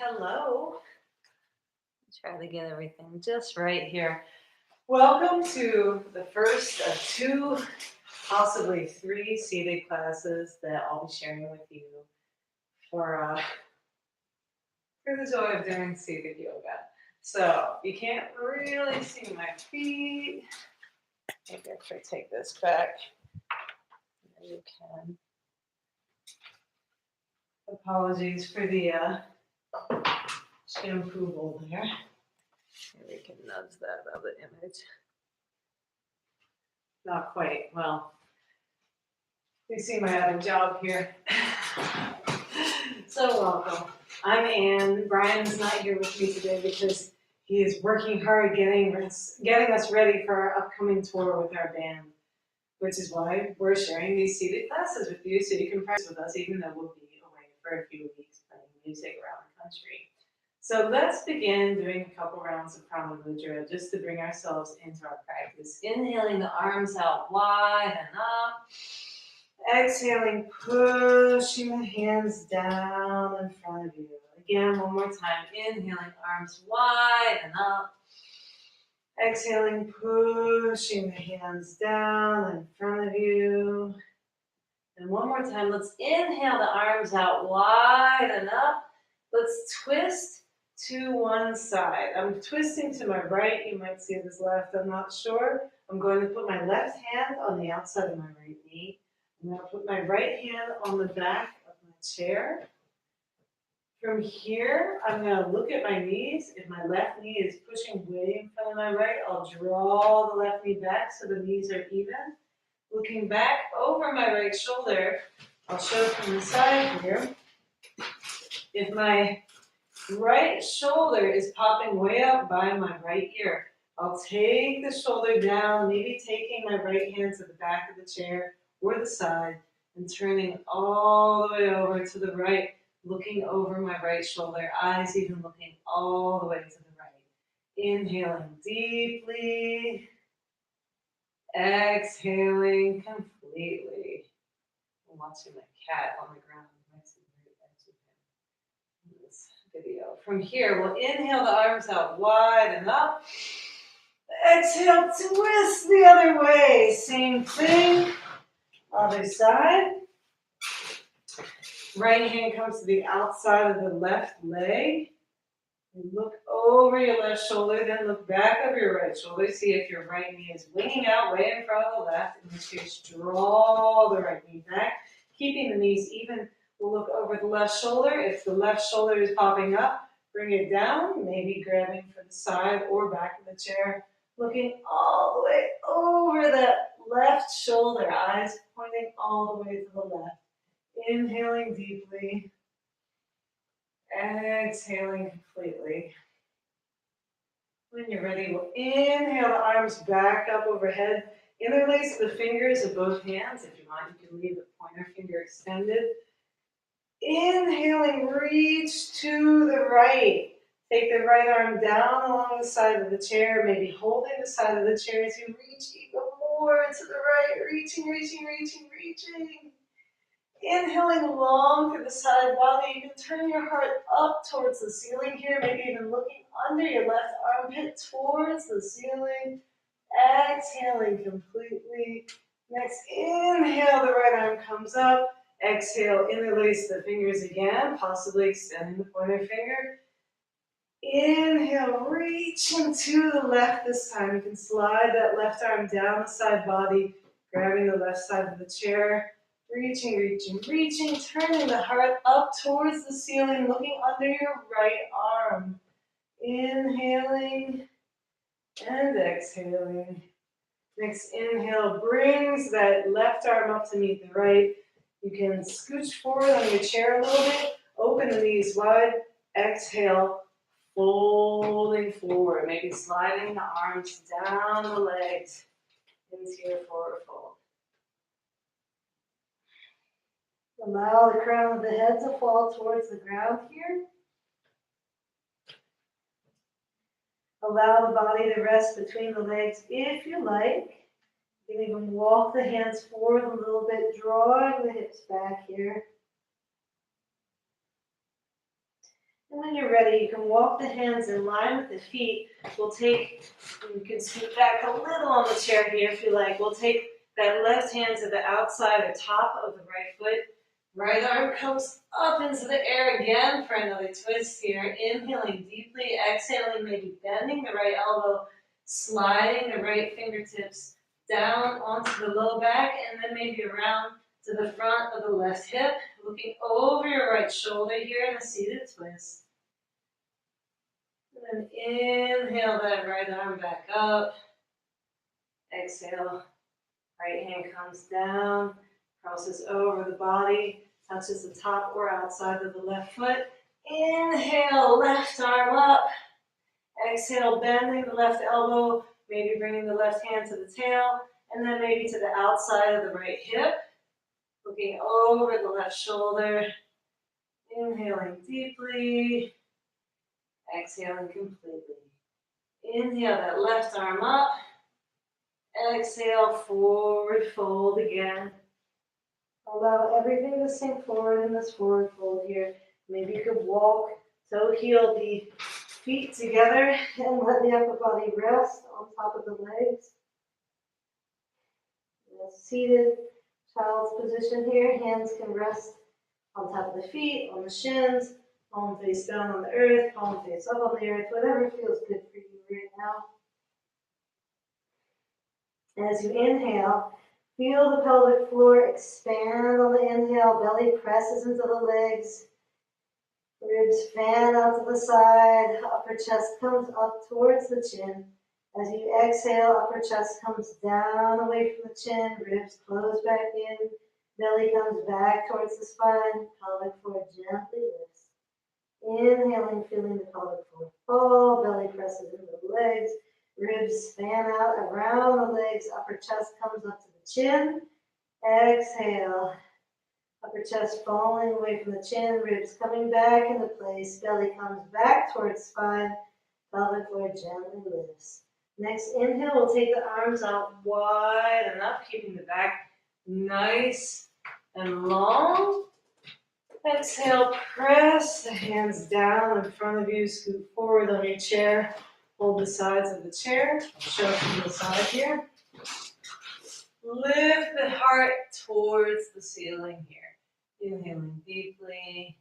Hello. Try to get everything just right here. Welcome to the first of two, possibly three seated classes that I'll be sharing with you for the joy of doing seated yoga. So you can't really see my feet. Maybe I should take this back. There you can. Apologies for the shampoo bowl there. Maybe we can nudge that other image. Not quite. Well, you see my other job here. So welcome. I'm Anne. Brian's not here with me today because he is working hard getting us ready for our upcoming tour with our band, which is why we're sharing these seated classes with you so you can practice with us even though we'll be away for a few weeks playing music around the country. So let's begin doing a couple rounds of pawanmuktasana just to bring ourselves into our practice. Inhaling the arms out wide and up. Exhaling, pushing the hands down in front of you. Again, one more time. Inhaling, arms wide and up. Exhaling, pushing the hands down in front of you. And one more time. Let's inhale the arms out wide and up. Let's twist to one side. I'm twisting to my right. You might see this left. I'm not sure. I'm going to put my left hand on the outside of my right knee. I'm going to put my right hand on the back of my chair. From here, I'm going to look at my knees. If my left knee is pushing way in front of my right, I'll draw the left knee back so the knees are even. Looking back over my right shoulder, I'll show from the side here. If my right shoulder is popping way up by my right ear, I'll take the shoulder down, maybe taking my right hand to the back of the chair or the side and turning all the way over to the right, looking over my right shoulder, eyes even looking all the way to the right. Inhaling deeply, exhaling completely. I'm watching my cat on the ground next to me in this video. From here, we'll inhale the arms out wide and up. Exhale, twist the other way. Same thing. Other side. Right hand comes to the outside of the left leg. And look over your left shoulder, then look back over your right shoulder. See if your right knee is winging out way in front of the left. In this case, draw the right knee back. Keeping the knees even, we'll look over the left shoulder. If the left shoulder is popping up, bring it down, maybe grabbing for the side or back of the chair. Looking all the way over that left shoulder, eyes pointing all the way to the left. Inhaling deeply, exhaling completely. When you're ready, we'll inhale the arms back up overhead. Interlace the fingers of both hands. If you want, you can leave the pointer finger extended. Inhaling, reach to the right. Take the right arm down along the side of the chair, maybe holding the side of the chair as you reach even more to the right. Reaching, reaching, reaching, reaching. Inhaling long through the side body. You can turn your heart up towards the ceiling here, maybe even looking under your left armpit towards the ceiling. Exhaling completely. Next, inhale, the right arm comes up. Exhale, interlace the fingers again, possibly extending the pointer finger. Inhale, reaching to the left this time. You can slide that left arm down the side body, grabbing the left side of the chair. Reaching, reaching, reaching, turning the heart up towards the ceiling, looking under your right arm. Inhaling and exhaling. Next inhale brings that left arm up to meet the right. You can scooch forward on your chair a little bit, open the knees wide, exhale, folding forward, maybe sliding the arms down the legs into your forward fold. Allow the crown of the head to fall towards the ground here. Allow the body to rest between the legs if you like. You can even walk the hands forward a little bit, drawing the hips back here. And when you're ready, you can walk the hands in line with the feet. You can scoot back a little on the chair here if you like. We'll take that left hand to the outside or top of the right foot. Right arm comes up into the air again for another twist here. Inhaling deeply, exhaling, maybe bending the right elbow, sliding the right fingertips down onto the low back, and then maybe around to the front of the left hip, looking over your right shoulder here in a seated twist. And then inhale that right arm back up. Exhale, right hand comes down, crosses over the body, touches the top or outside of the left foot. Inhale, left arm up. Exhale, bending the left elbow, maybe bringing the left hand to the tail, and then maybe to the outside of the right hip, looking over the left shoulder. Inhaling deeply, exhaling completely. Inhale that left arm up. Exhale, forward fold again. Allow everything to sink forward in this forward fold here. Maybe you could walk, toe heel the feet together and let the upper body rest on top of the legs. In a seated child's position here, hands can rest on top of the feet, on the shins, palm face down on the earth, palm face up on the earth, whatever feels good for you right now. As you inhale, feel the pelvic floor expand on the inhale, belly presses into the legs, ribs fan out to the side, upper chest comes up towards the chin. As you exhale, upper chest comes down away from the chin, ribs close back in, belly comes back towards the spine, pelvic floor gently lifts. Inhaling, feeling the pelvic floor fall, belly presses into the legs, ribs fan out around the legs, upper chest comes up to the chin. Exhale, upper chest falling away from the chin, ribs coming back into place, belly comes back towards spine, pelvic floor gently lifts. Next inhale, we'll take the arms out wide and up, keeping the back nice and long. Exhale, press the hands down in front of you, scoot forward on your chair. Hold the sides of the chair, show from the side here. Lift the heart towards the ceiling here. Inhaling deeply.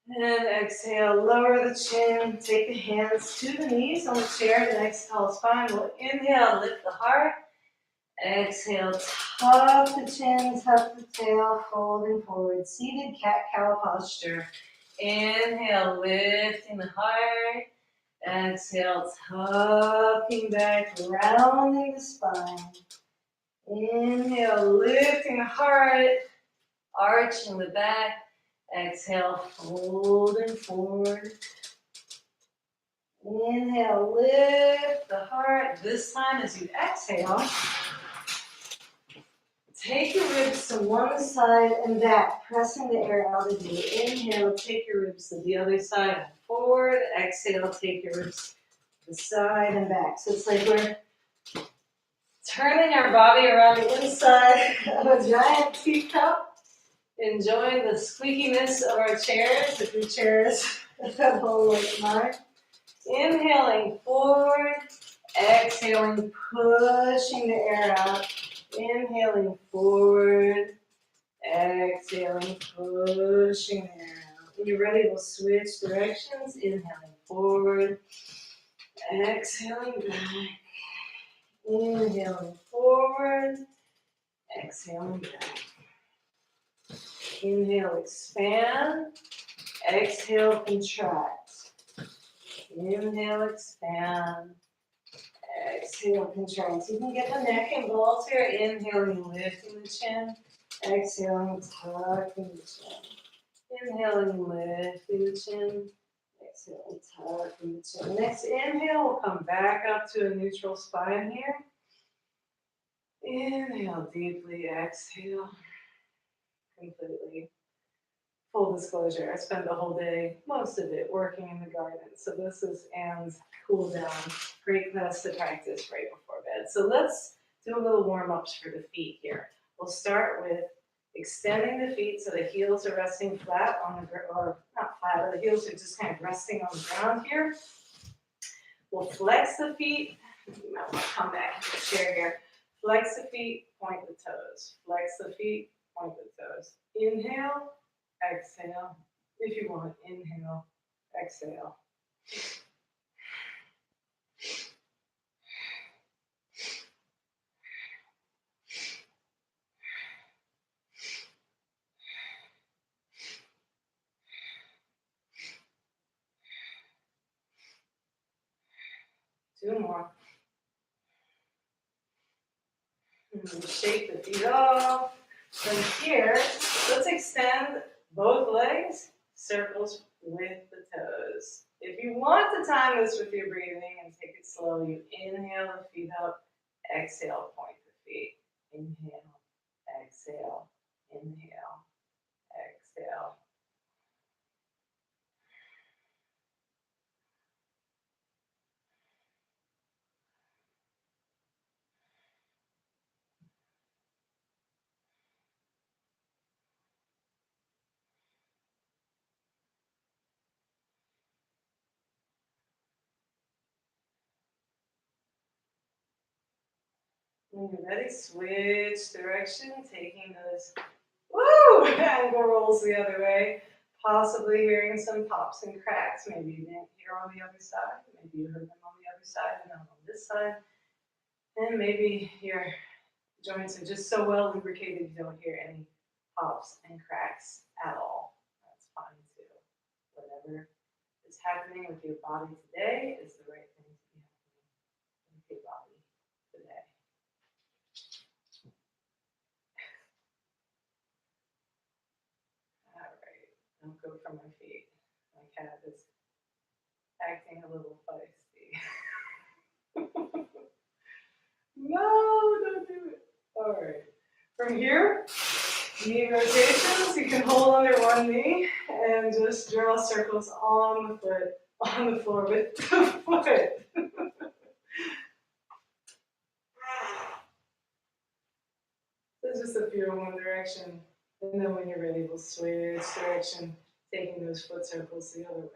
And exhale, lower the chin, take the hands to the knees on the chair, next tall spine. We'll inhale, lift the heart. Exhale, tuck the chin, tuck the tail, folding forward. Seated cat-cow posture. Inhale, lifting the heart. Exhale, tucking back, rounding the spine. Inhale, lifting the heart, arching the back. Exhale, folding forward. Inhale, lift the heart. This time as you exhale, take your ribs to one side and back, pressing the air out of you. Inhale, take your ribs to the other side and forward. Exhale, take your ribs to the side and back. So it's like we're turning our body around the inside of a giant teacup. Enjoying the squeakiness of our chairs, if your chairs have hole like mine. Inhaling forward, exhaling, pushing the air out. Inhaling forward, exhaling, pushing the air out. When you're ready, we'll switch directions. Inhaling forward, exhaling back. Inhaling forward, exhaling back. Inhale, expand. Exhale, contract. Inhale, expand. Exhale, contract. You can get the neck involved here. Inhaling, lifting the chin. Exhaling, tucking the chin. Inhaling, lifting the chin. Exhaling, tucking the chin. Next inhale, we'll come back up to a neutral spine here. Inhale deeply, exhale. Completely. Full disclosure, I spent the whole day, most of it, working in the garden. So this is Anne's cool down. Great class to practice right before bed. So let's do a little warm-ups for the feet here. We'll start with Extending the feet so the heels are resting flat on the ground, or not flat, but the heels are just kind of resting on the ground here. We'll flex the feet. You might want to come back to the chair here. Flex the feet, point the toes. Flex the feet, point the toes. Inhale, exhale. If you want, inhale, exhale. Two more. And shake the feet off. From here, let's extend both legs, circles with the toes. If you want to time this with your breathing and take it slow, you inhale the feet up, exhale, point the feet. Inhale, exhale, inhale, exhale. When you're ready, switch direction, taking those ankle rolls the other way, possibly hearing some pops and cracks. Maybe you didn't hear on the other side, maybe you heard them on the other side and not on this side. And maybe your joints are just so well lubricated you don't hear any pops and cracks at all. That's fine too. Whatever is happening with your body today is the right thing to be happening with your body today. All right, don't go for my feet. My cat is acting a little feisty. No, don't do it. All right. From here, knee rotations. You can hold under one knee and just draw circles on the floor with the foot. So just a few in one direction. And then when you're ready, we'll switch direction, taking those foot circles the other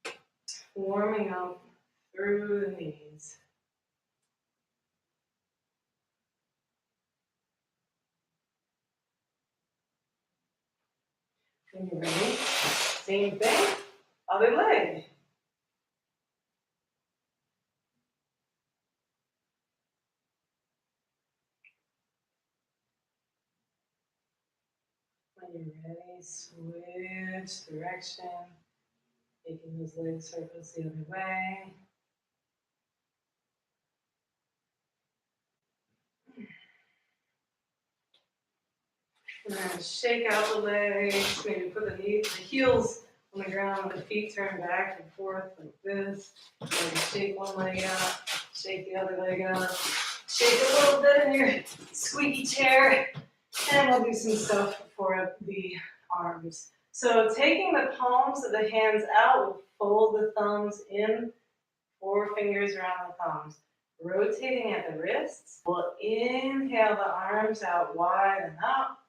way. Warming up through the knees. When you're ready, same thing, other leg. When you're ready, switch direction, taking those leg circles the other way. And then shake out the legs, maybe put the heels on the ground, the feet turn back and forth like this. Maybe shake one leg out, shake the other leg out, shake a little bit in your squeaky chair, and we'll do some stuff for the arms. So taking the palms of the hands out, we'll fold the thumbs in, 4 fingers around the thumbs. Rotating at the wrists, we'll inhale the arms out wide and up.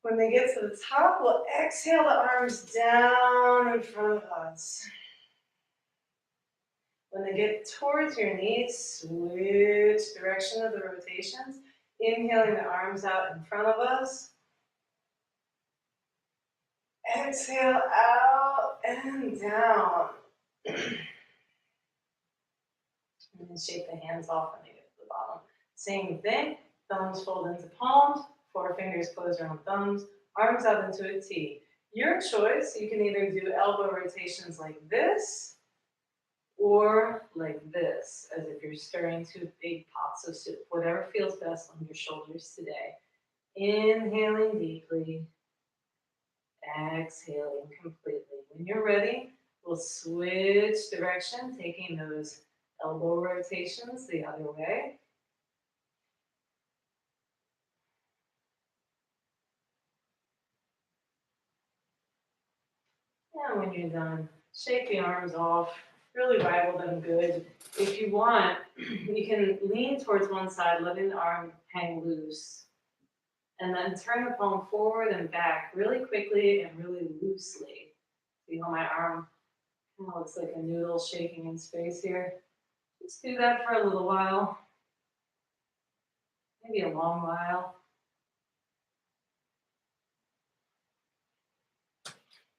When they get to the top, we'll exhale the arms down in front of us. When they get towards your knees, switch direction of the rotations. Inhaling the arms out in front of us. Exhale out and down. And then shake the hands off when they get to the bottom. Same thing, thumbs fold into palms. 4 fingers close around thumbs, arms out into a T. Your choice, you can either do elbow rotations like this or like this, as if you're stirring 2 big pots of soup, whatever feels best on your shoulders today. Inhaling deeply, exhaling completely. When you're ready, we'll switch direction, taking those elbow rotations the other way. And when you're done, shake the arms off, Really waggle them good. If you want, you can lean towards one side, letting the arm hang loose. And then turn the palm forward and back really quickly and really loosely. See how my arm kind of looks like a noodle shaking in space here? Just do that for a little while. Maybe a long while.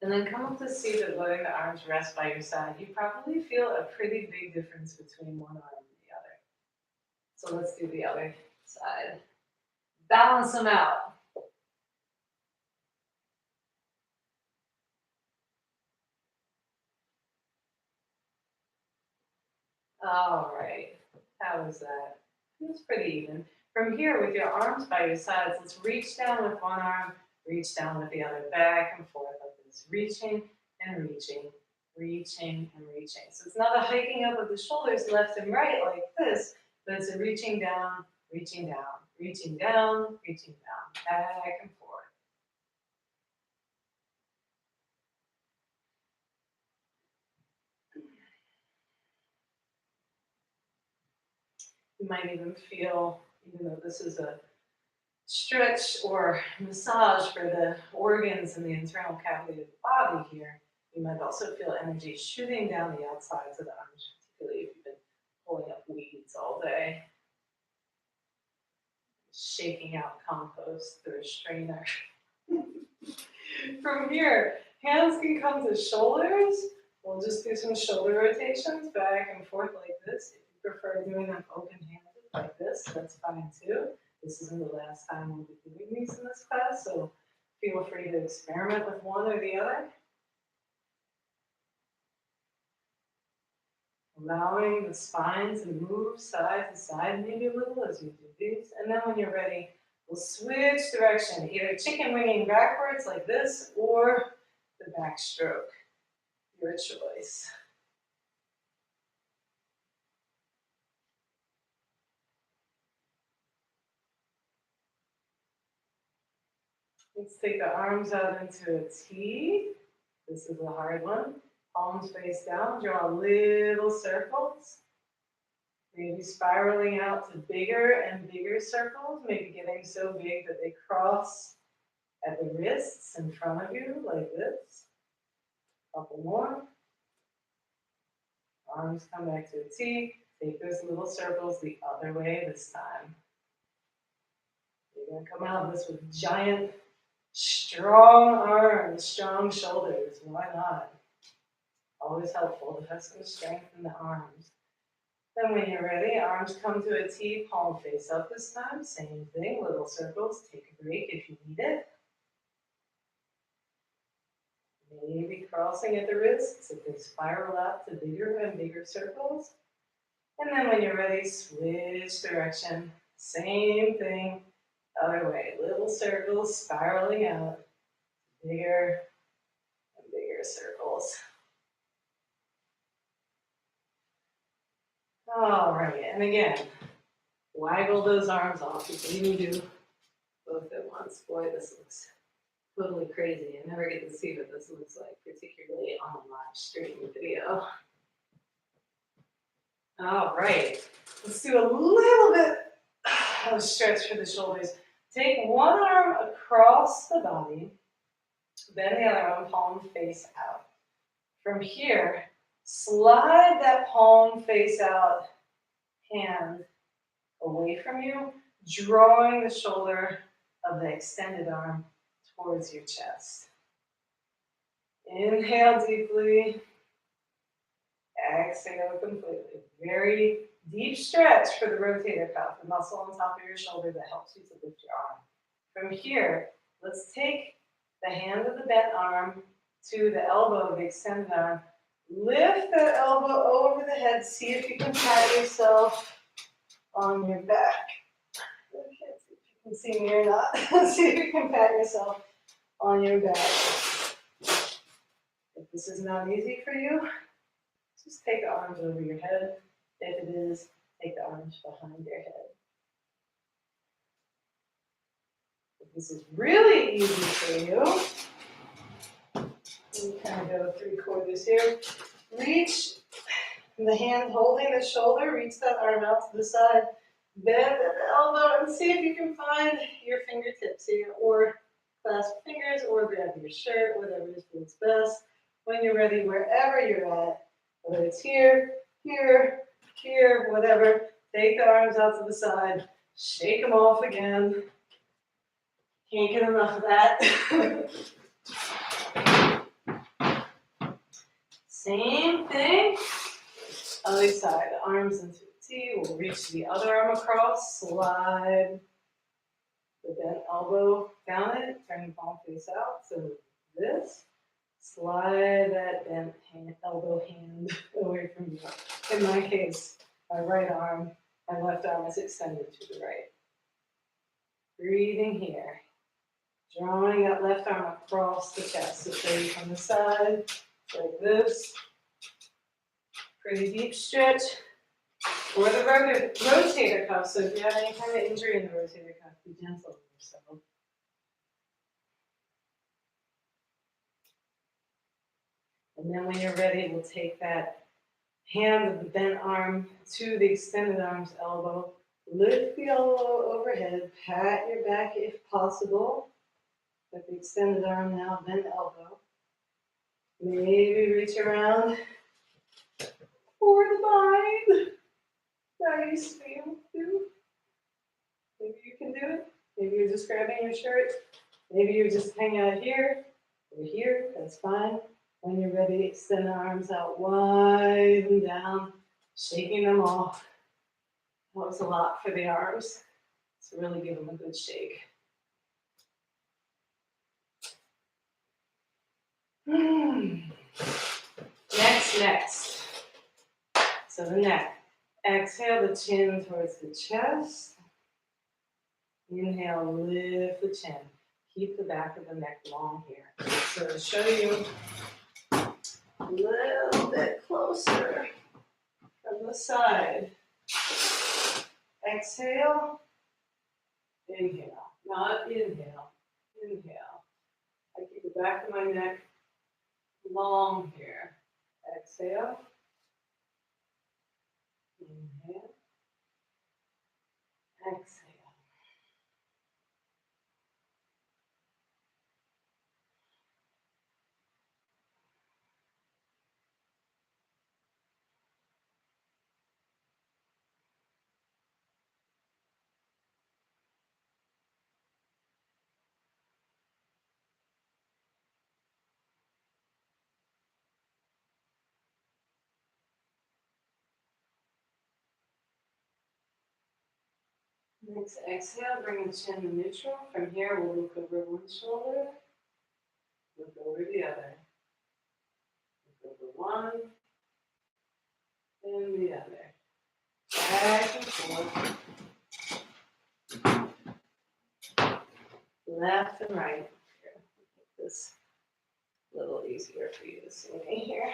And then come up to seat and letting the arms rest by your side. You probably feel a pretty big difference between one arm and the other. So let's do the other side. Balance them out. All right. How was that? Feels pretty even. From here, with your arms by your sides, let's reach down with one arm, reach down with the other, back and forth like this. Reaching and reaching, reaching and reaching. So it's not a hiking up of the shoulders left and right like this, but it's a reaching down, reaching down, reaching down, reaching down, back and forth. You might even feel, even though this is a stretch or massage for the organs in the internal cavity of the body here, you might also feel energy shooting down the outsides of the arms, particularly if you've been pulling up weeds all day, shaking out compost through a strainer. From here, hands can come to shoulders. We'll just do some shoulder rotations back and forth like this. If you prefer doing them open-handed like this, that's fine too. This isn't the last time we'll be doing these in this class, so feel free to experiment with one or the other. Allowing the spine to move side to side maybe a little as you do these. And then when you're ready, we'll switch direction, either chicken winging backwards like this or the backstroke, your choice. Let's take the arms out into a T. This is a hard one. Palms face down, draw little circles. Maybe spiraling out to bigger and bigger circles, maybe getting so big that they cross at the wrists in front of you, like this. A couple more. Arms come back to a T. Take those little circles the other way this time. You're going to come out of this with giant, strong arms, strong shoulders. Why not? Always helpful to have some strength in the arms. Then when you're ready, arms come to a T, palm face up this time. Same thing, little circles. Take a break if you need it. Maybe crossing at the wrists if they spiral out to bigger and bigger circles. And then when you're ready, switch direction. Same thing, other way. Little circles spiraling out, bigger and bigger circles. All right, and again, waggle those arms off. You can even do both at once. Boy, this looks totally crazy. I never get to see what this looks like, particularly on a live stream video. All right, let's do a little bit of stretch for the shoulders. Take one arm across the body, then the other arm, palm face out. From here, slide that palm face out hand away from you, drawing the shoulder of the extended arm towards your chest. Inhale deeply. Exhale completely. Very deep stretch for the rotator cuff, the muscle on top of your shoulder that helps you to lift your arm. From here, let's take the hand of the bent arm to the elbow of the extended arm. Lift the elbow over the head. See if you can pat yourself on your back. I can't see if you can see me or not. See if you can pat yourself on your back. If this is not easy for you, just take the arms over your head. If it is, take the arms behind your head. If this is really easy for you, we kind of go 3/4 here. Reach And the hand holding the shoulder, reach that arm out to the side, bend at the elbow, and see if you can find your fingertips here, or clasp fingers, or grab your shirt, whatever feels best. When you're ready, wherever you're at, whether it's here, here, here, whatever, take the arms out to the side, shake them off again. Can't get enough of that. Same thing. Other side, arms into a T. We'll reach the other arm across, slide the bent elbow down it, turn palm face out. So this, slide that bent elbow hand away from you. In my case, my right arm, my left arm is extended to the right. Breathing here. Drawing that left arm across the chest. So straight from the side, like this. Pretty deep stretch. Or the rotator cuff. So if you have any kind of injury in the rotator cuff, be gentle with yourself. And then when you're ready, we'll take that hand of the bent arm to the extended arm's elbow. Lift the elbow overhead. Pat your back if possible. With the extended arm now, bent elbow. Maybe reach around for the bind. Nice feel too. Maybe you can do it. Maybe you're just grabbing your shirt. Maybe you're just hanging out here or here. That's fine. When you're ready, extend the arms out wide and down, shaking them off. Helps a lot for the arms. So really give them a good shake. Next. So the neck. Exhale the chin towards the chest. Inhale, lift the chin. Keep the back of the neck long here. So to show you a little bit closer from the side. Exhale. Inhale. Not inhale. Inhale. I keep the back of my neck long here. Exhale. Inhale. Exhale. Next exhale, bring the chin to neutral. From here, we'll look over one shoulder, look over the other. Look over one, and the other. Back and forth. Left and right. Here, make this a little easier for you to see me here.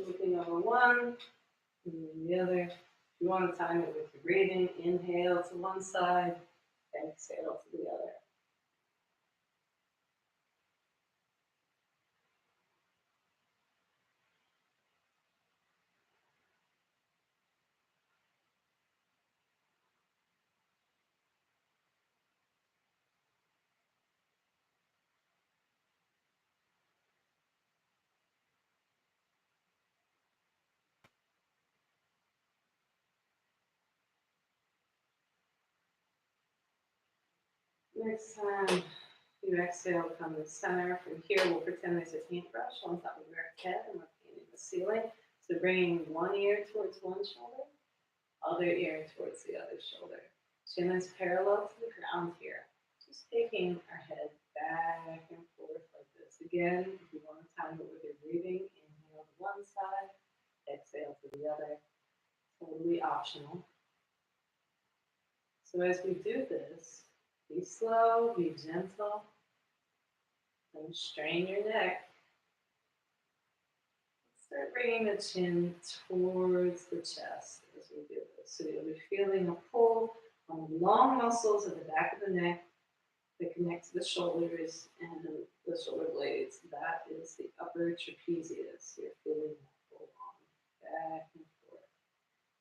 Looking over one, and the other. You want to time it with your breathing. Inhale to one side, exhale to the other. Next time you exhale, come to center. From here, we'll pretend there's a paintbrush on top of your head and we're painting the ceiling. So bringing one ear towards one shoulder, other ear towards the other shoulder. Chin is parallel to the ground here. Just taking our head back and forth like this. Again, if you want to time it with your breathing, inhale to one side, exhale to the other. Totally optional. So as we do this, be slow, be gentle, don't strain your neck. Start bringing the chin towards the chest as we do this. So you'll be feeling a pull on the long muscles at the back of the neck. that connect to the shoulders and the shoulder blades. That is the upper trapezius. You're feeling that pull on back and forth.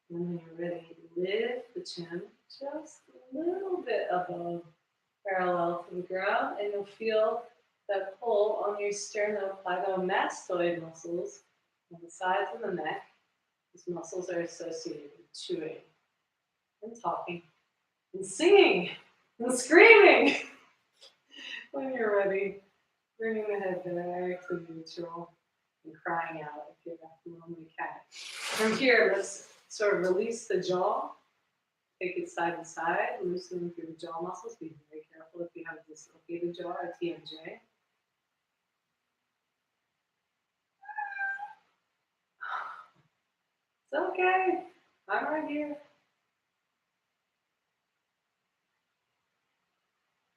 When you're ready, lift the chin just a little bit above parallel to the ground, and you'll feel that pull on your sternocleidomastoid muscles on the sides of the neck. These muscles are associated with chewing and talking and singing and screaming. When you're ready, bringing the head back to neutral and crying out if you're a lonely cat. From here, let's sort of release the jaw. Take it side to side, loosening through the jaw muscles. Be very careful if you have a dislocated jaw or TMJ. It's okay. I'm right here.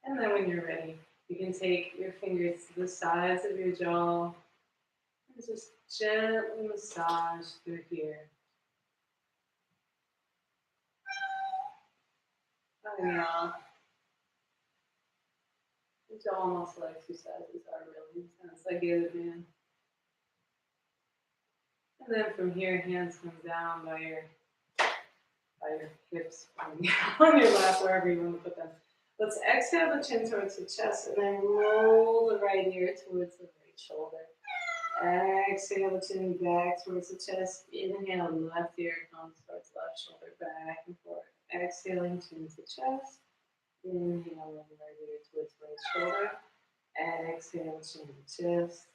And then when you're ready, you can take your fingers to the sides of your jaw and just gently massage through here. Oh, yeah. The jaw muscle exercises are really intense. I get it, man. And then from here, hands come down by your hips, on your lap, wherever you want to put them. Let's exhale the chin towards the chest and then roll the right ear towards the right shoulder. Exhale the chin back towards the chest. Inhale, left ear comes towards left shoulder, back and forth. Exhaling, chin to chest. Inhale, right ear towards right shoulder. Exhale, chin to chest.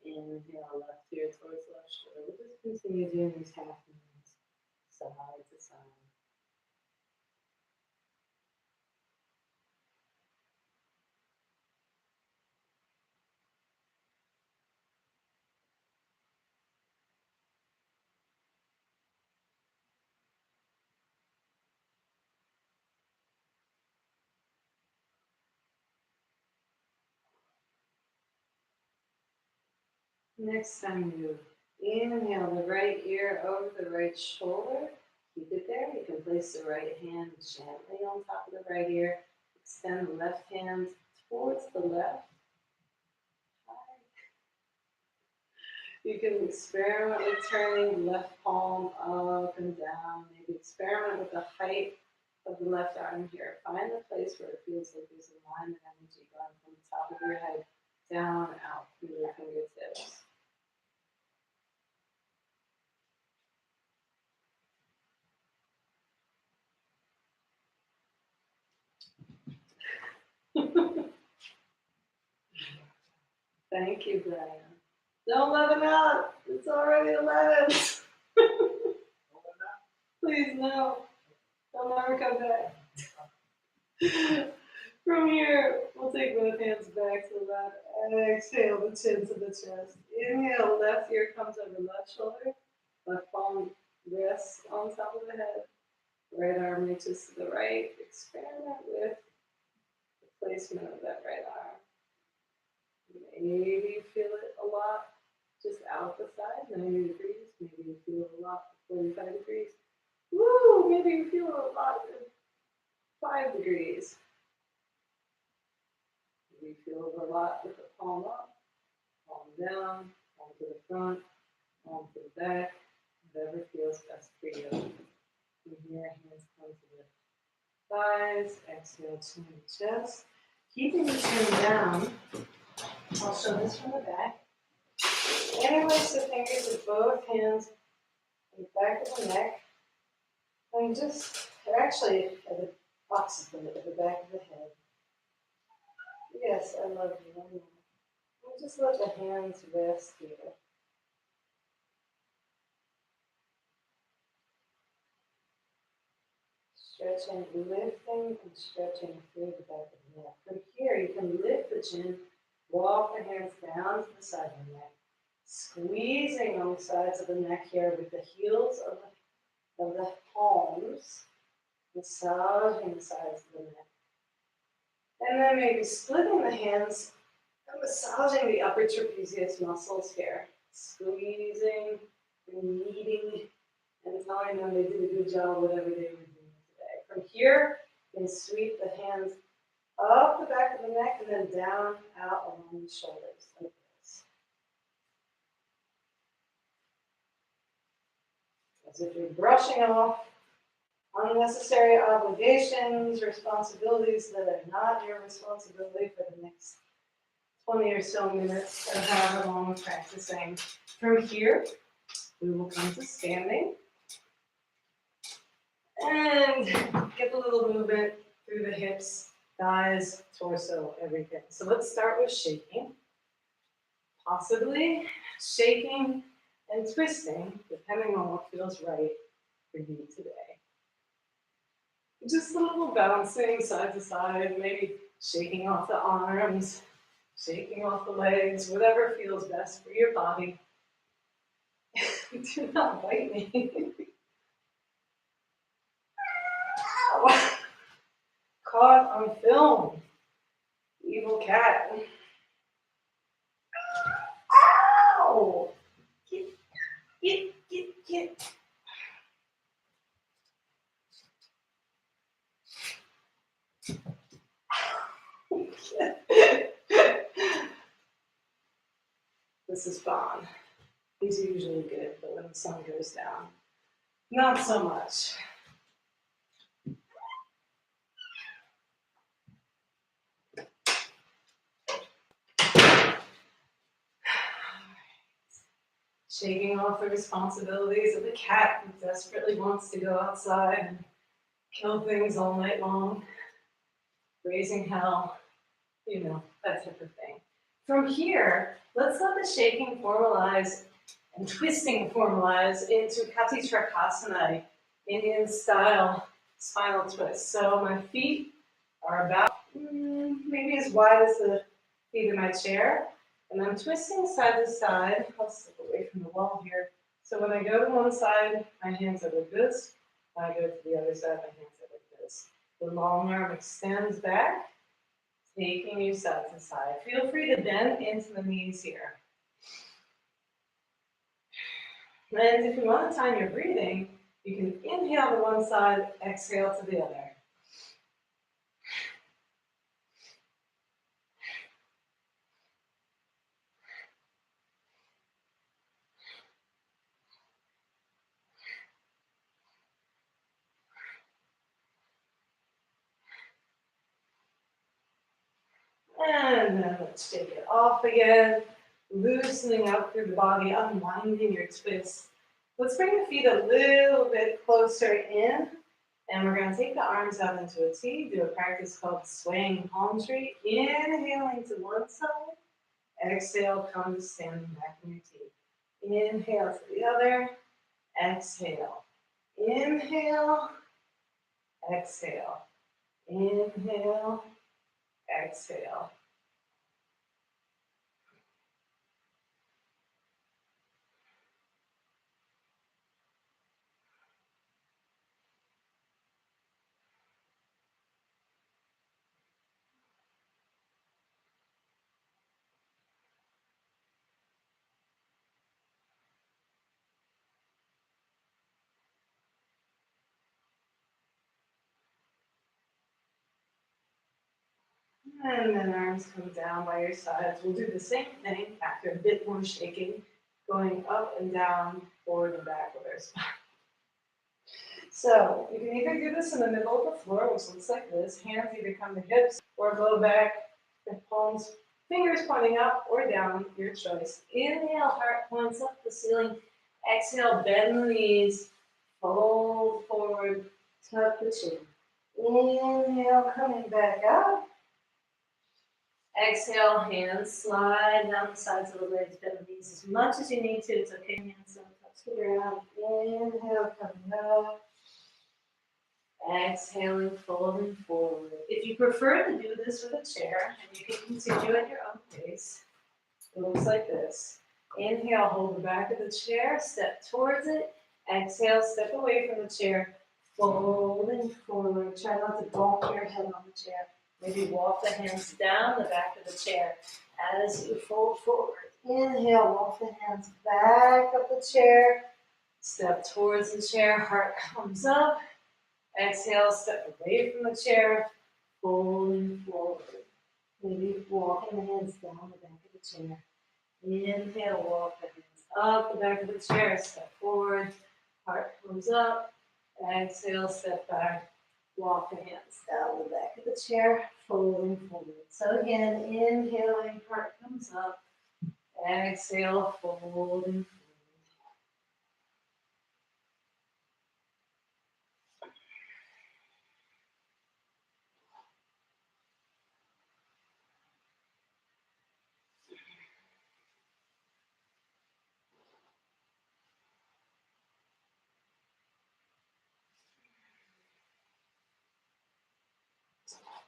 Inhale, left ear towards left shoulder. We'll just continue doing these half moons, side to side. Next time you inhale the right ear over the right shoulder, keep it there. You can place the right hand gently on top of the right ear. Extend the left hand towards the left. You can experiment with turning the left palm up and down. Maybe experiment with the height of the left arm here. Find the place where it feels like there's a line of energy going from the top of your head down, out through your fingertips. Thank you, Brian. Don't let him out. It's already 11. Please, no. They'll never come back. From here, we'll take both hands back to the left. Exhale the chin to the chest. Inhale, left ear comes over left shoulder. Left palm rests on top of the head. Right arm reaches to the right. Experiment with the placement of that right arm. Maybe you feel it a lot just out the side, 90 degrees. Maybe you feel it a lot at 45 degrees. Woo! Maybe you feel it a lot at 5 degrees. Maybe you feel it a lot with the palm up, palm down, palm to the front, palm to the back, whatever feels best for you. From here, hands come to the thighs. Exhale, chin to chest. Keeping the chin down. I'll show this from the back. Interlace the fingers of both hands at the back of the neck. And just, or actually at the opposite at the back of the head. Yes, I love you. I know. And just let the hands rest here. Stretching, lifting, and stretching through the back of the neck. From here, you can lift the chin, walk the hands down to the side of the neck, squeezing on the sides of the neck here with the heels of the palms, massaging the sides of the neck. And then maybe splitting the hands and massaging the upper trapezius muscles here, squeezing and kneading and telling them they did a good job, whatever they were doing today. From here, you can sweep the hands up the back of the neck and then down, out along the shoulders like this. As if you're brushing off unnecessary obligations, responsibilities that are not your responsibility for the next 20 or so minutes of however long we're practicing. From here, we will come to standing and get a little movement through the hips, thighs, torso, everything. So let's start with shaking. Possibly shaking and twisting, depending on what feels right for you today. Just a little bouncing side to side, maybe shaking off the arms, shaking off the legs, whatever feels best for your body. Do not bite me. Ow. Caught on film. Evil cat. Ow! Get. This is fun. These are usually good, but when the sun goes down, not so much. Shaking off the responsibilities of the cat who desperately wants to go outside and kill things all night long. Raising hell, you know, that type of thing. From here, let's let the shaking formalize and twisting formalize into Katicakasana, Indian style spinal twist. So my feet are about maybe as wide as the feet in my chair. And I'm twisting side to side. I'll step away from the wall here. So when I go to one side, my hands are like this. When I go to the other side, my hands are like this. The long arm extends back, taking you side to side. Feel free to bend into the knees here. And if you want to time your breathing, you can inhale to one side, exhale to the other. And then let's shake it off again, loosening up through the body, unwinding your twist. Let's bring the feet a little bit closer in, and we're going to take the arms out into a T, do a practice called swaying palm tree. Inhaling to one side, exhale, come to standing back in your T. Inhale to the other, exhale. Inhale, exhale. Inhale, exhale. And then arms come down by your sides. We'll do the same thing after a bit more shaking, going up and down, forward and back with our spine. So you can either do this in the middle of the floor, which looks like this. Hands either come to hips or low back, the palms, fingers pointing up or down, your choice. Inhale, heart points up the ceiling. Exhale, bend the knees, fold forward, tuck the chin. Inhale, coming back up. Exhale, hands slide down the sides of the legs, bend the knees as much as you need to. It's okay, hands don't touch the ground. Inhale, coming up. Exhaling, folding forward. If you prefer to do this with a chair, and you can continue at your own pace, it looks like this. Inhale, hold the back of the chair, step towards it. Exhale, step away from the chair, folding forward. Try not to bonk your head on the chair. Maybe walk the hands down the back of the chair as you fold forward. Inhale, walk the hands back up the chair. Step towards the chair, heart comes up. Exhale, step away from the chair. folding forward. Maybe walking the hands down the back of the chair. Inhale, walk the hands up the back of the chair, step forward, heart comes up. Exhale, step back, walk the hands down the back of the chair, folding forward. So again, inhaling, heart comes up. Exhale, folding forward.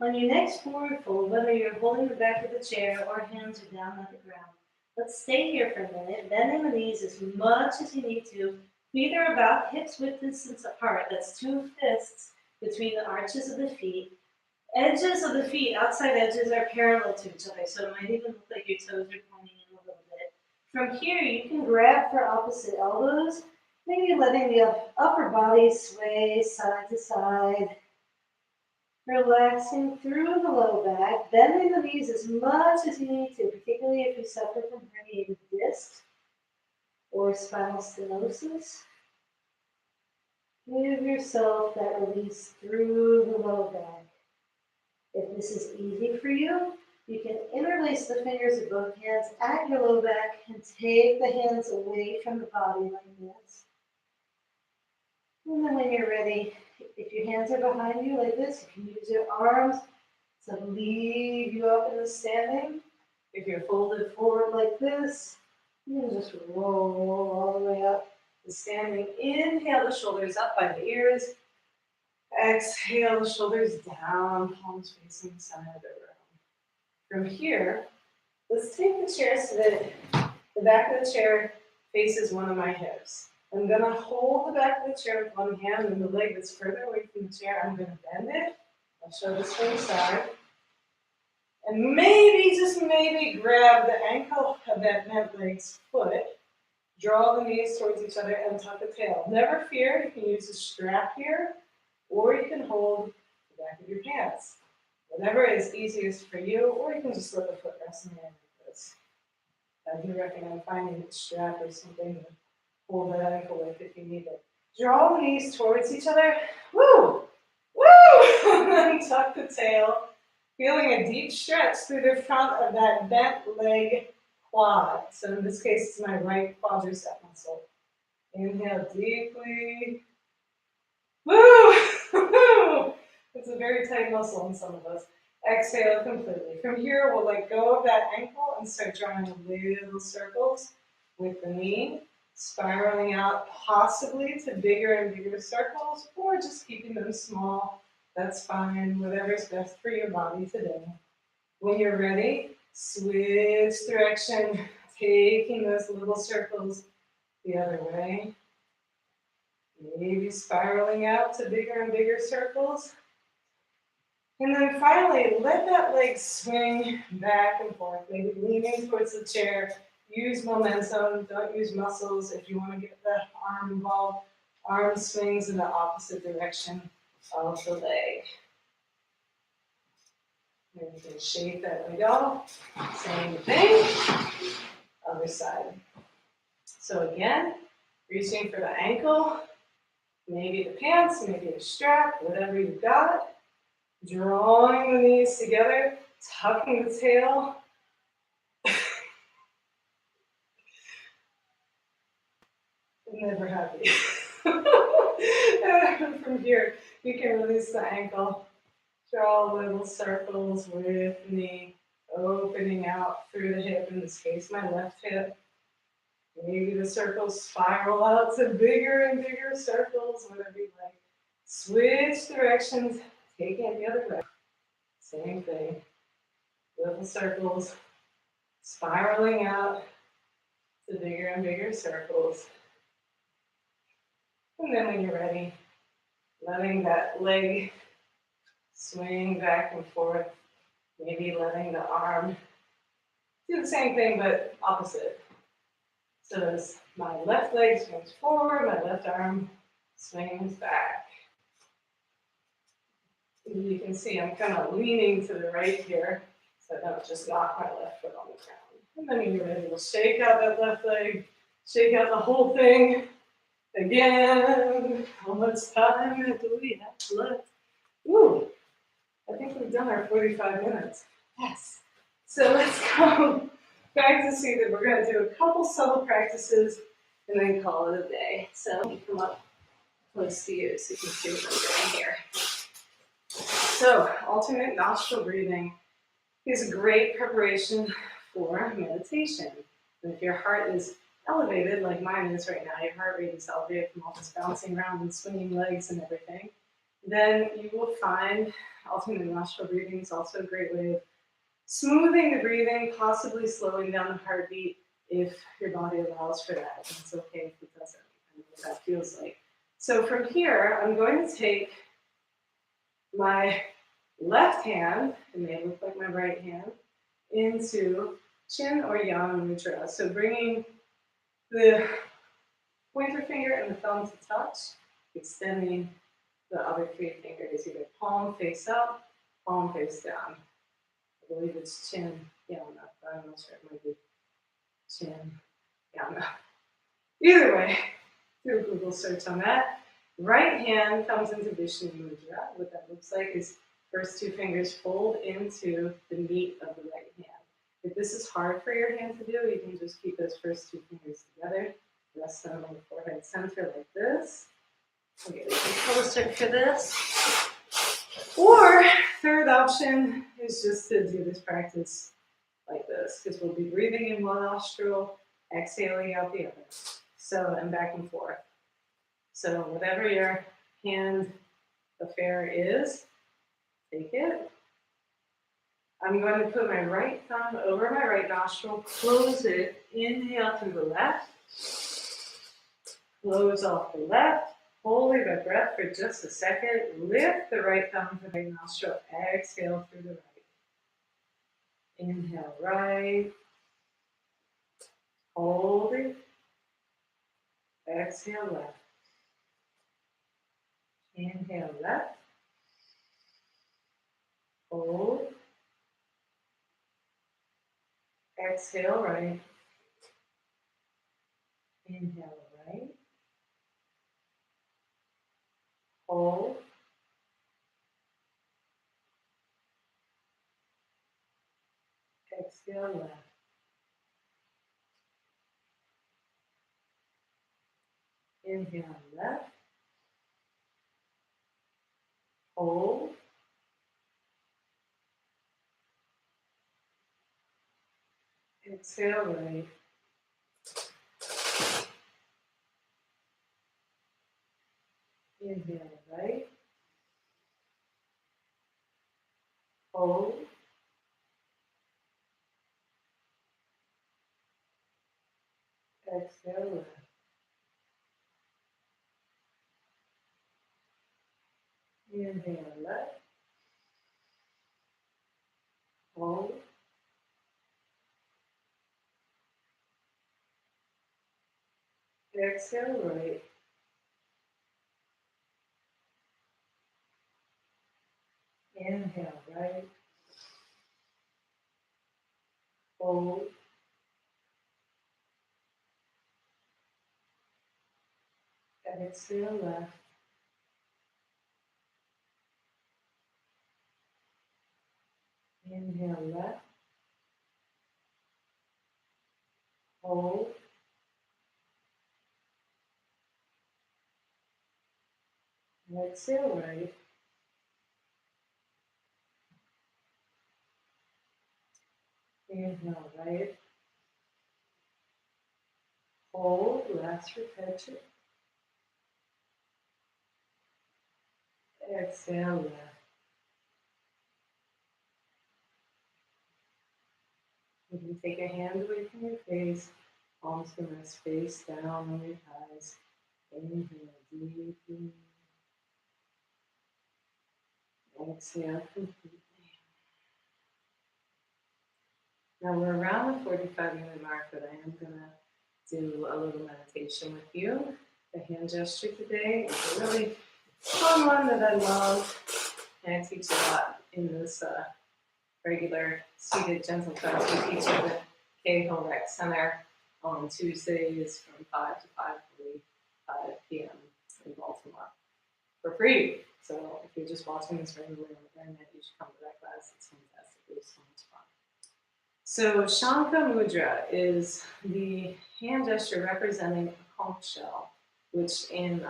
On your next forward fold, whether you're holding the back of the chair or hands are down on the ground, let's stay here for a minute, bending the knees as much as you need to. Feet are about hips width distance apart. That's 2 fists between the arches of the feet. Edges of the feet, outside edges, are parallel to each other, so it might even look like your toes are pointing in a little bit. From here, you can grab for opposite elbows, maybe letting the upper body sway side to side. Relaxing through the low back, bending the knees as much as you need to, particularly if you suffer from herniated discs or spinal stenosis. Give yourself that release through the low back. If this is easy for you, you can interlace the fingers of both hands at your low back and take the hands away from the body like this. And then when you're ready, if your hands are behind you like this, you can use your arms to leave you up in the standing. If you're folded forward like this, you can just roll all the way up to standing. Inhale the shoulders up by the ears. Exhale the shoulders down, palms facing the center of the room. From here, let's take the chair so that the back of the chair faces one of my hips. I'm going to hold the back of the chair with one hand, and the leg that's further away from the chair, I'm going to bend it. I'll show this from the side. And maybe, just maybe, grab the ankle of that bent leg's foot. Draw the knees towards each other and tuck the tail. Never fear, you can use a strap here, or you can hold the back of your pants. Whatever is easiest for you, or you can just let the foot rest in the air like this. I do recommend finding a strap or something to hold that ankle with if you need it. Draw the knees towards each other. Woo! Woo! And then tuck the tail. Feeling a deep stretch through the front of that bent leg quad. So in this case, it's my right quadricep muscle. Inhale deeply. Woo! It's a very tight muscle in some of us. Exhale completely. From here, we'll let go of that ankle and start drawing little circles with the knee, spiraling out possibly to bigger and bigger circles, or just keeping them small. That's fine, whatever's best for your body today. When you're ready, switch direction, taking those little circles the other way. Maybe spiraling out to bigger and bigger circles. And then finally, let that leg swing back and forth, maybe leaning towards the chair. Use momentum, don't use muscles. If you want to get the arm involved, arm swings in the opposite direction of the leg. Then you can shake that leg off. Same thing, other side. So again, reaching for the ankle, maybe the pants, maybe a strap, whatever you've got. Drawing the knees together, tucking the tail. I'm never happy. And from here, you can release the ankle. Draw little circles with the knee, opening out through the hip, in this case, my left hip. Maybe the circles spiral out to bigger and bigger circles, whatever you like. Switch directions, taking it the other way. Same thing. Little circles, spiraling out to bigger and bigger circles. And then when you're ready, letting that leg swing back and forth, maybe letting the arm do the same thing but opposite. So as my left leg swings forward, my left arm swings back. You can see I'm kind of leaning to the right here, so I don't just knock my left foot on the ground. And then when you're ready, we'll shake out that left leg, shake out the whole thing again. How much time do we have left? Ooh, I think we've done our 45 minutes. Yes. So let's go back to see that we're going to do a couple subtle practices and then call it a day. So let me come up close to you so you can see what I'm doing here. So alternate nostril breathing is a great preparation for meditation. And if your heart is elevated, like mine is right now, your heart rate is elevated from all this bouncing around and swinging legs and everything, then you will find alternate nostril breathing is also a great way of smoothing the breathing, possibly slowing down the heartbeat if your body allows for that. And it's okay if it doesn't. I know what that feels like. So from here, I'm going to take my left hand, it may look like my right hand, into chin or yana mudra. So bringing the pointer finger and the thumb to touch, extending the other three fingers, either palm face up, palm face down. I believe it's chin, yana, but I'm not sure, it might be chin, yana. Either way, do a Google search on that. Right hand comes into Vishnu Mudra. What that looks like is first two fingers fold into the meat of the right hand. If this is hard for your hand to do, you can just keep those first two fingers together, rest them on the forehead center like this. I'll get a little closer for this. Or third option is just to do this practice like this, because we'll be breathing in one nostril, exhaling out the other. So, and back and forth. So whatever your hand affair is, take it. I'm going to put my right thumb over my right nostril, close it, inhale through the left, close off the left, hold the breath for just a second, lift the right thumb to the right nostril, exhale through the right. Inhale right, hold it, exhale left. Inhale left, hold, exhale right, inhale right, hold, exhale left. Inhale left, hold, exhale right, inhale right, hold, exhale left. Inhale left, hold, exhale right, inhale right, hold, exhale left, inhale left, hold, exhale right, inhale right, hold, last repetition, exhale left. You can take your hand away from your face, palms can rest face down on your thighs. Inhale deeply. Exhale completely. Now we're around the 45-minute mark, but I am going to do a little meditation with you. The hand gesture today is a really fun one that I love. and I teach a lot in this regular seated gentle class. We teach at the a.k.a. Rec Center on Tuesdays from 5 to 5:45 p.m. in Baltimore for free. So if you're just watching this randomly on the internet, you should come to that class. It's fantastic. It was so much fun. So Shankha Mudra is the hand gesture representing a conch shell, which in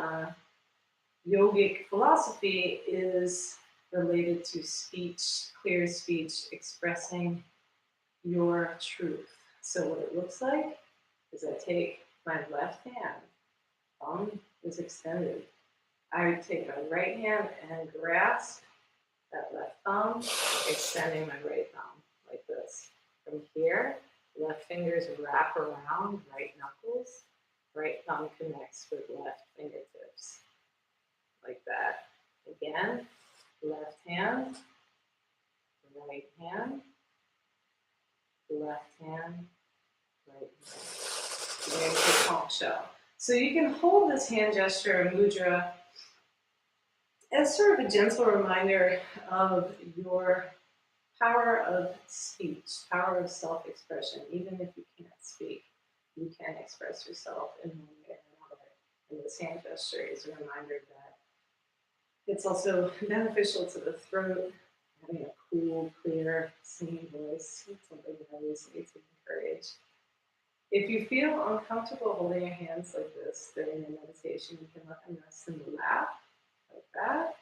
yogic philosophy is related to speech, clear speech, expressing your truth. So what it looks like is I take my left hand, thumb is extended. I take my right hand and grasp that left thumb, extending my right thumb like this. From here, left fingers wrap around right knuckles, right thumb connects with left fingertips. Like that. Again, left hand, right hand, left hand, right hand. There's the conch shell. So you can hold this hand gesture or mudra as sort of a gentle reminder of your power of speech, power of self-expression. Even if you can't speak, you can express yourself in one way or another. And this hand gesture is a reminder that it's also beneficial to the throat, having a cool, clear, singing voice. It's something that I always need to encourage. If you feel uncomfortable holding your hands like this during your meditation, you can let them rest in the lap, like that,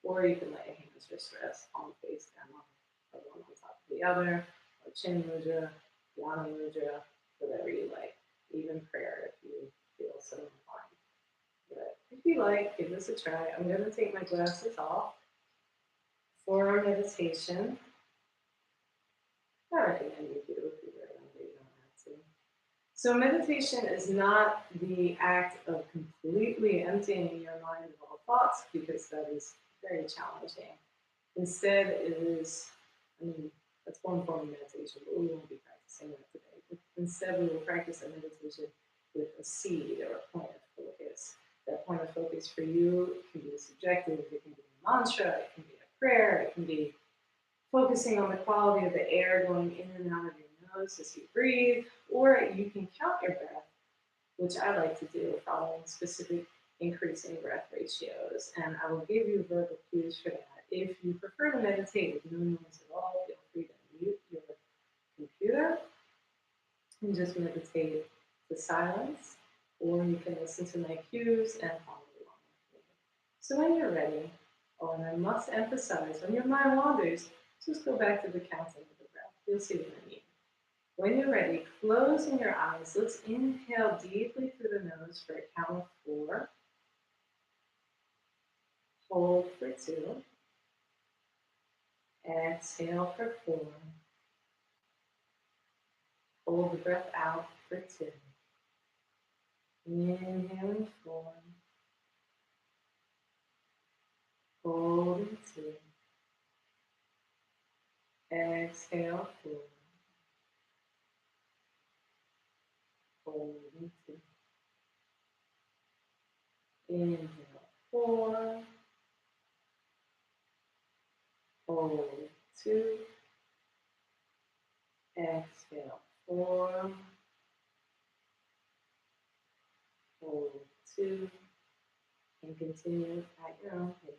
or you can let your hands just rest palm face down, or one on top of the other, or chin mudra, dhyana mudra, whatever you like. Even prayer if you feel so inclined. But if you like, give this a try. I'm going to take my glasses off for our meditation. I recommend you do if you're very hungry, you don't have to. So meditation is not the act of completely emptying your mind of all thoughts, because that is very challenging. Instead, it is, that's one form of meditation, but we won't be practicing that today. But instead, we will practice a meditation with a seed or a point of focus. That point of focus for you can be subjective, it can be a mantra, it can be a prayer, it can be focusing on the quality of the air going in and out of your nose as you breathe, or you can count your breath, which I like to do following specific increasing breath ratios, and I will give you verbal cues for that. If you prefer to meditate with no noise at all, feel free to mute your computer and just meditate to silence, or you can listen to my cues and follow along with me. So when you're ready, and I must emphasize, when your mind wanders, just go back to the counting of the breath. You'll see what I mean. When you're ready, closing your eyes, let's inhale deeply through the nose for a count of 4. Hold for 2. Exhale for 4. Hold the breath out for 2. Inhaling 4. Holding 2. Exhale 4. Holding 2. Inhale 4. Hold 2. Exhale 4. Hold 2. And continue at your own pace.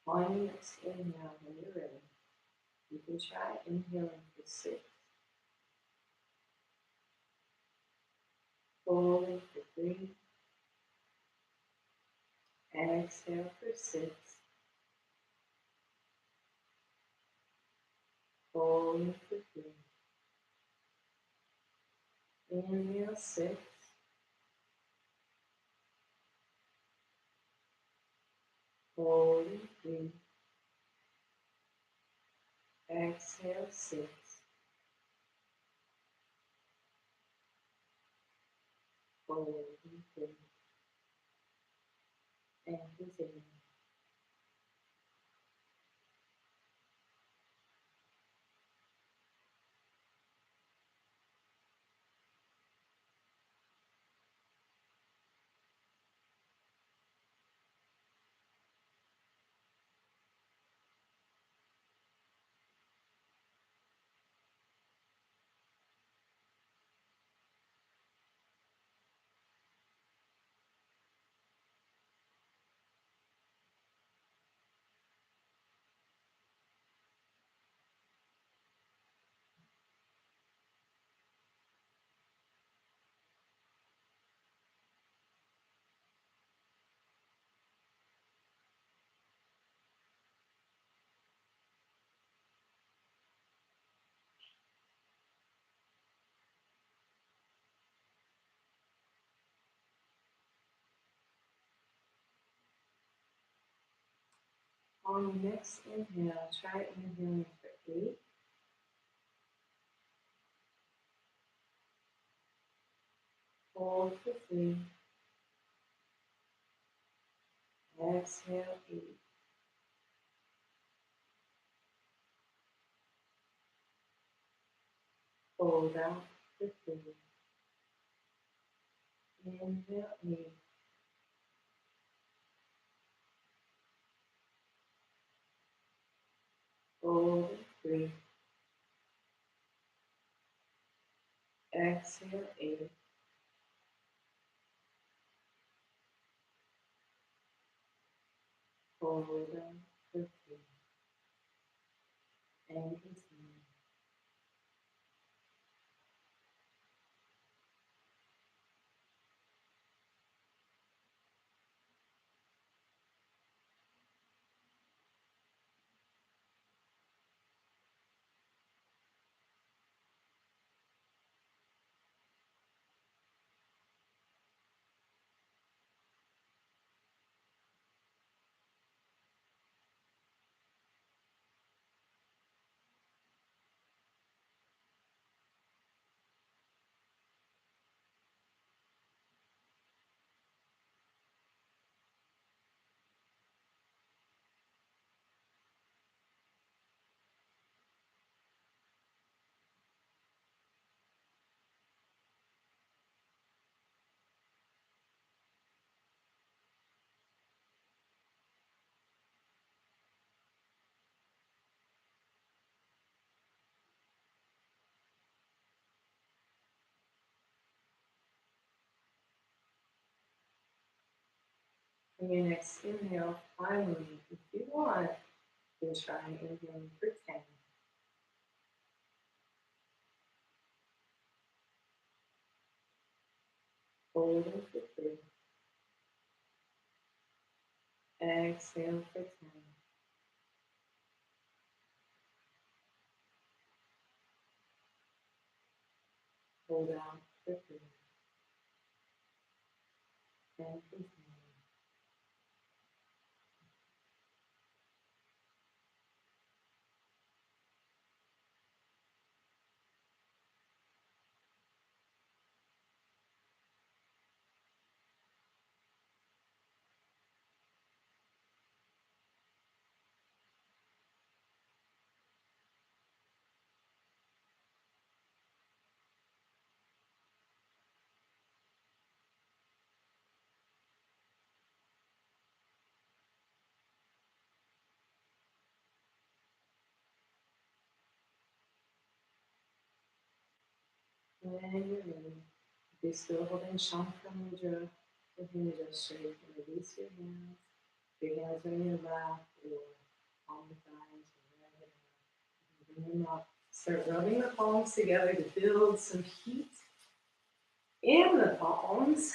On your next inhale, when you're ready, you can try inhaling for 6, holding for 3, exhale for 6, Holding for 3. Inhale, 6. Holding 3. Exhale, 6. Holding 3. And continue. On the next inhale, try inhaling for 8. Hold for 3. Exhale, 8. Hold out for 3. Inhale, 8. Hold 3. Exhale, 8. Hold out for 3. And continue. On your next inhale, finally, if you want, you can try inhaling for 10. Holding for 3. Exhale for 10. Hold out for 3. And continue. When you're ready, if you're still holding Shankar Mudra, you can just straight release your hands. Your hands are in your lap or on the thighs or wherever. Bring them up. Start rubbing the palms together to build some heat in the palms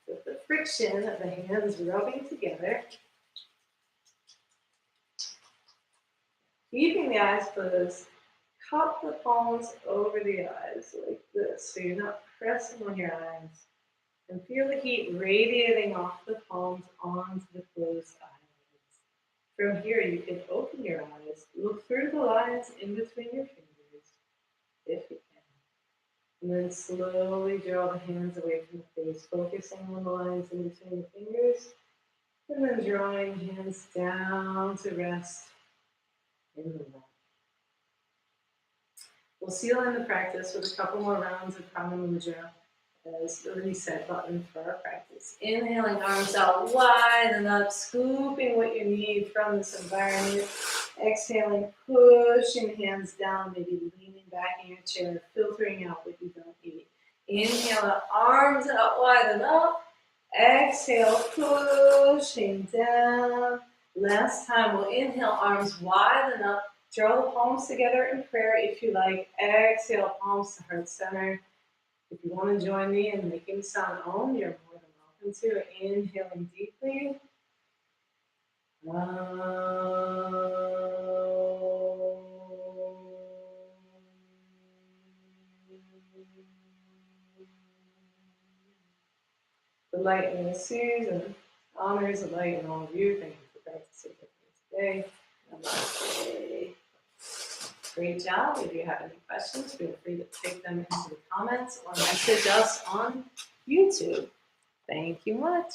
with the friction of the hands rubbing together. Keeping the eyes closed, cup the palms over the eyes like this, so you're not pressing on your eyes. And feel the heat radiating off the palms onto the closed eyelids. From here, you can open your eyes, look through the lines in between your fingers, if you can. And then slowly draw the hands away from the face, focusing on the lines in between the fingers. And then drawing hands down to rest in the neck. We'll seal in the practice with a couple more rounds of pawanmuktasana as the reset button for our practice. Inhaling, arms out wide and up, scooping what you need from this environment. Exhaling, pushing the hands down, maybe leaning back in your chair, filtering out what you don't need. Inhale, arms out wide and up. Exhale, pushing down. Last time, we'll inhale, arms wide and up. Draw the palms together in prayer if you like. Exhale, palms to heart center. If you want to join me in making sound Om, you're more than welcome to. Inhaling deeply. The light in this season honors the light in all of you. Thank you for practicing with me today. Namaste. Great job. If you have any questions, feel free to take them into the comments or message us on YouTube. Thank you much.